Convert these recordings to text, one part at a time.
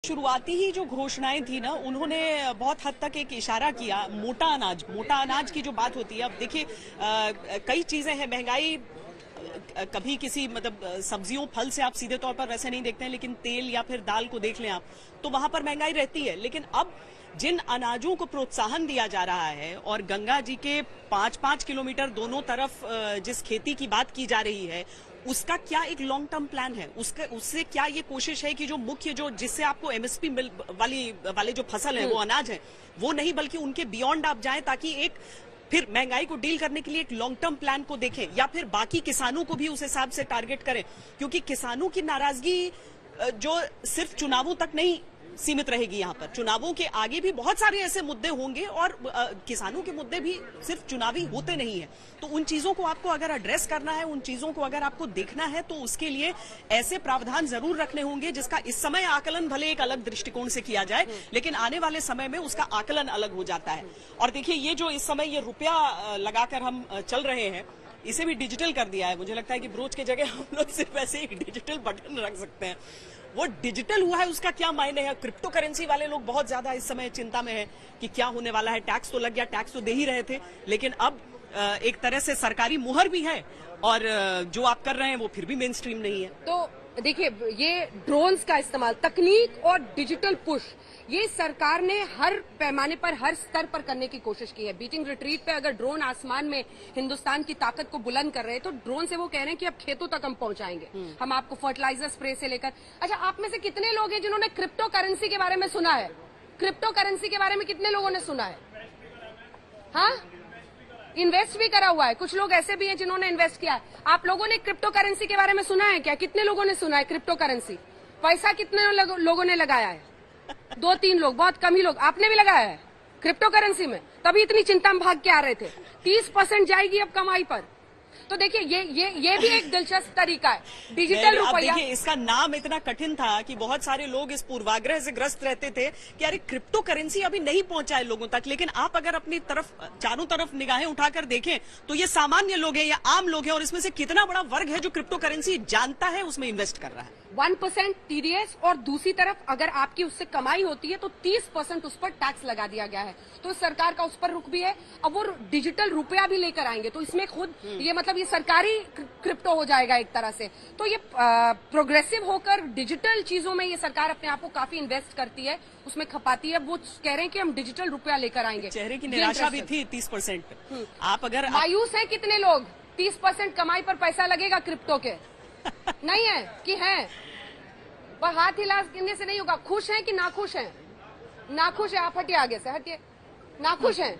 शुरुआती ही जो घोषणाएं थी ना, उन्होंने बहुत हद तक एक इशारा किया मोटा अनाज की जो बात होती है। अब देखिए कई चीजें हैं, महंगाई कभी किसी मतलब सब्जियों फल से आप सीधे तौर पर वैसे नहीं देखते हैं, लेकिन तेल या फिर दाल को देख लें आप, तो वहां पर महंगाई रहती है। लेकिन अब जिन अनाजों को प्रोत्साहन दिया जा रहा है और गंगा जी के 5-5 किलोमीटर दोनों तरफ जिस खेती की बात की जा रही है, उसका क्या एक लॉन्ग टर्म प्लान है? उससे क्या ये कोशिश है कि जो मुख्य जो जिससे आपको एमएसपी वाले जो फसल है वो अनाज है वो नहीं, बल्कि उनके बियॉन्ड आप जाएं, ताकि एक फिर महंगाई को डील करने के लिए एक लॉन्ग टर्म प्लान को देखें, या फिर बाकी किसानों को भी उस हिसाब से टारगेट करें? क्योंकि किसानों की नाराजगी जो सिर्फ चुनावों तक नहीं सीमित रहेगी, यहाँ पर चुनावों के आगे भी बहुत सारे ऐसे मुद्दे होंगे और किसानों के मुद्दे भी सिर्फ चुनावी होते नहीं है। तो उन चीजों को आपको अगर एड्रेस करना है, उन चीजों को अगर आपको देखना है, तो उसके लिए ऐसे प्रावधान जरूर रखने होंगे जिसका इस समय आकलन भले एक अलग दृष्टिकोण से किया जाए, लेकिन आने वाले समय में उसका आकलन अलग हो जाता है। और देखिए ये जो इस समय ये रुपया लगाकर हम चल रहे हैं, इसे भी डिजिटल कर दिया है। मुझे लगता है कि ब्रोच की जगह हम लोग सिर्फ ऐसे एक डिजिटल बटन रख सकते हैं। वो डिजिटल हुआ है, उसका क्या मायने है? क्रिप्टो करेंसी वाले लोग बहुत ज्यादा इस समय चिंता में है कि क्या होने वाला है। टैक्स तो लग गया, टैक्स तो दे ही रहे थे, लेकिन अब एक तरह से सरकारी मुहर भी है और जो आप कर रहे हैं वो फिर भी मेन स्ट्रीम नहीं है। तो देखिए, ये ड्रोन्स का इस्तेमाल, तकनीक और डिजिटल पुश, ये सरकार ने हर पैमाने पर, हर स्तर पर करने की कोशिश की है। बीटिंग रिट्रीट पे अगर ड्रोन आसमान में हिंदुस्तान की ताकत को बुलंद कर रहे हैं, तो ड्रोन से वो कह रहे हैं कि अब खेतों तक हम पहुंचाएंगे, हम आपको फर्टिलाइजर स्प्रे से लेकर। अच्छा, आप में से कितने लोग हैं जिन्होंने क्रिप्टो करेंसी के बारे में सुना है? क्रिप्टो करेंसी के बारे में कितने लोगों ने सुना है? हाँ, इन्वेस्ट भी करा हुआ है। कुछ लोग ऐसे भी हैं जिन्होंने इन्वेस्ट किया है। आप लोगों ने क्रिप्टो करेंसी के बारे में सुना है क्या? कितने लोगों ने सुना है क्रिप्टो करेंसी? पैसा कितने लोगों ने लगाया है? 2-3 लोग, बहुत कम ही लोग। आपने भी लगाया है क्रिप्टो करेंसी में, तभी इतनी चिंता में भाग के आ रहे थे। 30% जाएगी अब कमाई पर। तो देखिए ये भी एक दिलचस्प तरीका है, डिजिटल रुपया। देखिए इसका नाम इतना कठिन था कि बहुत सारे लोग इस पूर्वाग्रह से ग्रस्त रहते थे कि अरे क्रिप्टो करेंसी अभी नहीं पहुंचा है लोगों तक। लेकिन आप अगर अपनी तरफ चारों तरफ निगाहें उठाकर देखें तो ये सामान्य लोग हैं या आम लोग हैं, और इसमें से कितना बड़ा वर्ग है जो क्रिप्टो करेंसी जानता है, उसमें इन्वेस्ट कर रहा है। 1% टीडीएस, और दूसरी तरफ अगर आपकी उससे कमाई होती है तो 30% उस पर टैक्स लगा दिया गया है। तो सरकार का उस पर रुख भी है। अब वो डिजिटल रुपया भी लेकर आएंगे, तो इसमें खुद ये मतलब ये सरकारी क्रिप्टो हो जाएगा एक तरह से। तो ये प्रोग्रेसिव होकर डिजिटल चीजों में ये सरकार अपने आप को काफी इन्वेस्ट करती है, उसमें खपाती है। वो कह रहे हैं कि हम डिजिटल रुपया लेकर आएंगे। चेहरे की निराशा भी थी 30%। आप अगर मायूस है कितने लोग? 30% कमाई पर पैसा लगेगा क्रिप्टो के? नहीं है कि है? पर हाथ हिलाने से नहीं होगा। खुश हैं कि नाखुश हैं? नाखुश है। आप हटिए, आगे से हटिए। नाखुश हैं?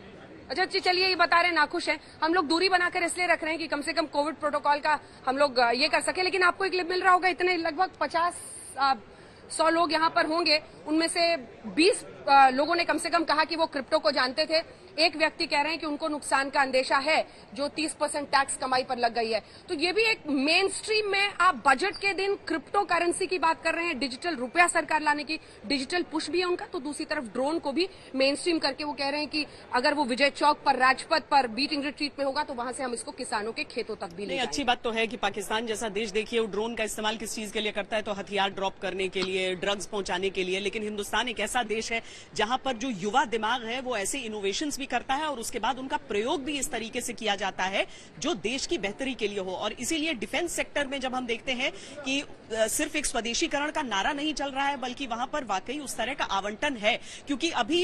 अच्छा चलिए, ये बता रहे हैं नाखुश हैं। हम लोग दूरी बनाकर इसलिए रख रहे हैं कि कम से कम कोविड प्रोटोकॉल का हम लोग ये कर सके। लेकिन आपको एक क्लिप मिल रहा होगा, इतने लगभग 50-100 लोग यहाँ पर होंगे, उनमें से 20 लोगों ने कम से कम कहा कि वो क्रिप्टो को जानते थे। एक व्यक्ति कह रहे हैं कि उनको नुकसान का अंदेशा है जो 30% टैक्स कमाई पर लग गई है। तो ये भी एक मेन स्ट्रीम में आप बजट के दिन क्रिप्टो करेंसी की बात कर रहे हैं, डिजिटल रुपया सरकार लाने की, डिजिटल पुश भी है उनका। तो दूसरी तरफ ड्रोन को भी मेन स्ट्रीम करके वो कह रहे हैं कि अगर वो विजय चौक पर, राजपथ पर बीटिंग रिट्रीट में होगा तो वहां से हम इसको किसानों के खेतों तक भी ले जाएंगे। अच्छी बात तो है कि पाकिस्तान जैसा देश देखिए, वो ड्रोन का इस्तेमाल किस चीज के लिए करता है? तो हथियार ड्रॉप करने के लिए, ड्रग्स पहुंचाने के लिए। लेकिन हिंदुस्तान एक ऐसा देश है जहां पर जो युवा दिमाग है वो ऐसे इनोवेशंस भी करता है और उसके बाद उनका प्रयोग भी इस तरीके से किया जाता है जो देश की बेहतरी के लिए हो। और इसीलिए डिफेंस सेक्टर में जब हम देखते हैं कि सिर्फ एक स्वदेशीकरण का नारा नहीं चल रहा है, बल्कि वहां पर वाकई उस तरह का आवंटन है। क्योंकि अभी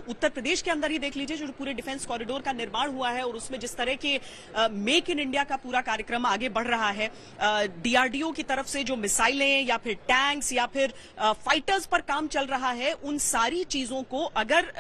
उत्तर प्रदेश के अंदर ही देख लीजिए, जो पूरे डिफेंस कॉरिडोर का निर्माण हुआ है और उसमें जिस तरह के मेक इन इंडिया का पूरा कार्यक्रम आगे बढ़ रहा है, डीआरडीओ की तरफ से जो मिसाइलें या फिर टैंक्स या फिर फाइटर्स पर काम चल रहा है, उन सारी चीजों को अगर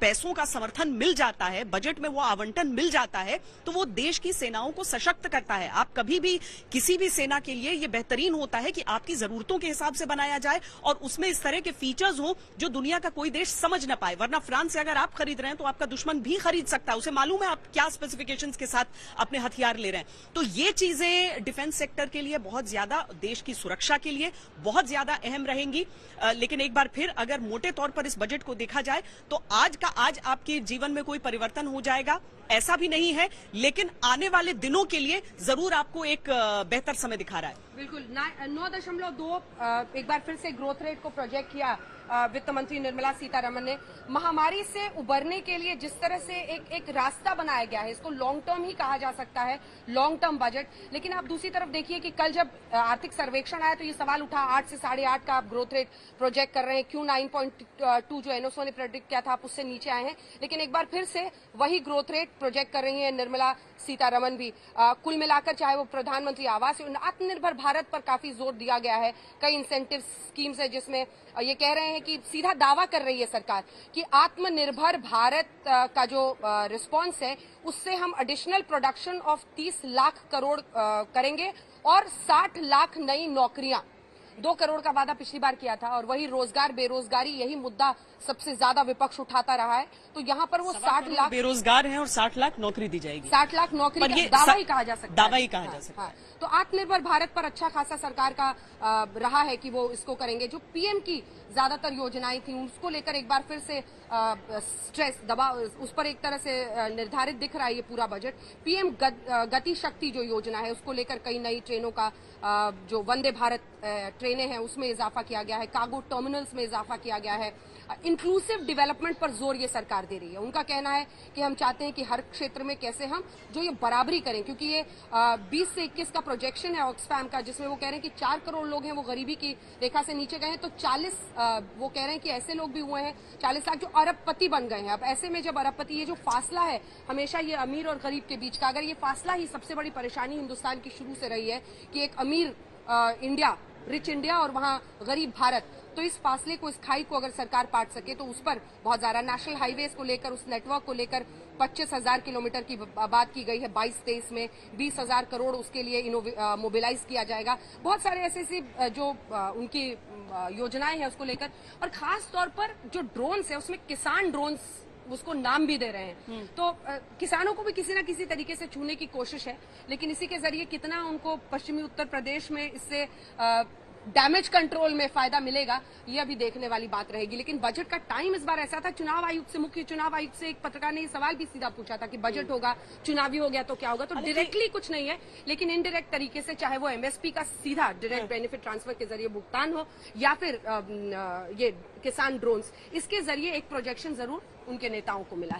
पैसों का समर्थन मिल जाता है, बजट में वो आवंटन मिल जाता है, तो वो देश की सेनाओं को सशक्त करता है। आप कभी भी किसी भी सेना के लिए ये बेहतरीन होता है कि आपकी जरूरतों के हिसाब से बनाया जाए और उसमें इस तरह के फीचर्स हो जो दुनिया का कोई देश समझ ना पाए। वरना फ्रांस से अगर आप खरीद रहे हैं तो आपका दुश्मन भी खरीद सकता है, उसे मालूम है आप क्या स्पेसिफिकेशंस के साथ अपने हथियार ले रहे हैं। तो ये चीजें डिफेंस सेक्टर के लिए बहुत ज्यादा, देश की सुरक्षा के लिए बहुत ज्यादा अहम रहेंगी। लेकिन एक बार फिर अगर मोटे तौर पर इस बजट को देखा जाए तो आज आपकी जीवन में कोई परिवर्तन हो जाएगा, ऐसा भी नहीं है, लेकिन आने वाले दिनों के लिए जरूर आपको एक बेहतर समय दिखा रहा है। बिल्कुल 9.2 एक बार फिर से ग्रोथ रेट को प्रोजेक्ट किया वित्त मंत्री निर्मला सीतारमण ने। महामारी से उबरने के लिए जिस तरह से एक रास्ता बनाया गया है, इसको लॉन्ग टर्म ही कहा जा सकता है, लॉन्ग टर्म बजट। लेकिन आप दूसरी तरफ देखिए कि कल जब आर्थिक सर्वेक्षण आया तो ये सवाल उठा 8 से 8.5 का आप ग्रोथ रेट प्रोजेक्ट कर रहे हैं, क्यों 9.2 जो एनओसो ने प्रेडिक्ट किया था आप उससे नीचे आए हैं। लेकिन एक बार फिर से वही ग्रोथ रेट प्रोजेक्ट कर रही है निर्मला सीतारमण भी। कुल मिलाकर चाहे वो प्रधानमंत्री आवास योजना, आत्मनिर्भर भारत पर काफी जोर दिया गया है। कई इंसेंटिव स्कीम्स है जिसमें ये कह रहे हैं कि सीधा दावा कर रही है सरकार कि आत्मनिर्भर भारत का जो रिस्पांस है उससे हम additional production of 30 lakh crore करेंगे और 60 लाख नई नौकरियां। 2 करोड़ का वादा पिछली बार किया था और वही रोजगार बेरोजगारी यही मुद्दा सबसे ज्यादा विपक्ष उठाता रहा है। तो यहाँ पर वो 60 लाख बेरोजगार हैं और 60 लाख नौकरी दी जाएगी। 60 लाख नौकरी का दावा ही कहा जा सकता है। दावा ही कहा जा सकता है। तो आत्मनिर्भर भारत पर अच्छा खासा सरकार का रहा है कि वो इसको करेंगे। जो पीएम की ज्यादातर योजनाएं थी उसको लेकर एक बार फिर से स्ट्रेस दबाव उस पर एक तरह से निर्धारित दिख रहा है ये पूरा बजट। पीएम गति शक्ति जो योजना है उसको लेकर कई नई ट्रेनों का जो वंदे भारत ट्रेनें हैं उसमें इजाफा किया गया है, कार्गो टर्मिनल्स में इजाफा किया गया है। इंक्लूसिव डेवलपमेंट पर जोर ये सरकार दे रही है। उनका कहना है कि हम चाहते हैं कि हर क्षेत्र में कैसे हम जो ये बराबरी करें, क्योंकि ये 20 से 21 का प्रोजेक्शन है ऑक्सफैम का, जिसमें वो कह रहे हैं कि 4 करोड़ लोग हैं वो गरीबी की रेखा से नीचे गए हैं। तो 40 वो कह रहे हैं कि ऐसे लोग भी हुए हैं 40 लाख जो अरबपति बन गए हैं। अब ऐसे में जब अरबपति, ये जो फासला है हमेशा ये अमीर और गरीब के बीच का, अगर ये फासला ही सबसे बड़ी परेशानी हिंदुस्तान की शुरू से रही है कि एक अमीर इंडिया, रिच इंडिया और वहां गरीब भारत, तो इस फासले को, इस खाई को अगर सरकार पाट सके तो उस पर बहुत ज्यादा नेशनल हाईवेज को लेकर, उस नेटवर्क को लेकर 25,000 किलोमीटर की बात की गई है 22-23 में। 20,000 करोड़ उसके लिए मोबिलाइज किया जाएगा। बहुत सारे ऐसे जो उनकी योजनाएं हैं उसको लेकर, और खास तौर पर जो ड्रोन्स है उसमें किसान ड्रोन्स उसको नाम भी दे रहे हैं। तो किसानों को भी किसी न किसी तरीके से छूने की कोशिश है, लेकिन इसी के जरिए कितना उनको पश्चिमी उत्तर प्रदेश में इससे डैमेज कंट्रोल में फायदा मिलेगा ये अभी देखने वाली बात रहेगी। लेकिन बजट का टाइम इस बार ऐसा था, चुनाव आयुक्त से, मुख्य चुनाव आयुक्त से एक पत्रकार ने ये सवाल भी सीधा पूछा था कि बजट होगा, चुनावी हो गया तो क्या होगा। तो डायरेक्टली कुछ नहीं है, लेकिन इनडायरेक्ट तरीके से, चाहे वो एमएसपी का सीधा डायरेक्ट बेनिफिट ट्रांसफर के जरिए भुगतान हो या फिर ये किसान ड्रोन्स, इसके जरिए एक प्रोजेक्शन जरूर उनके नेताओं को मिला है।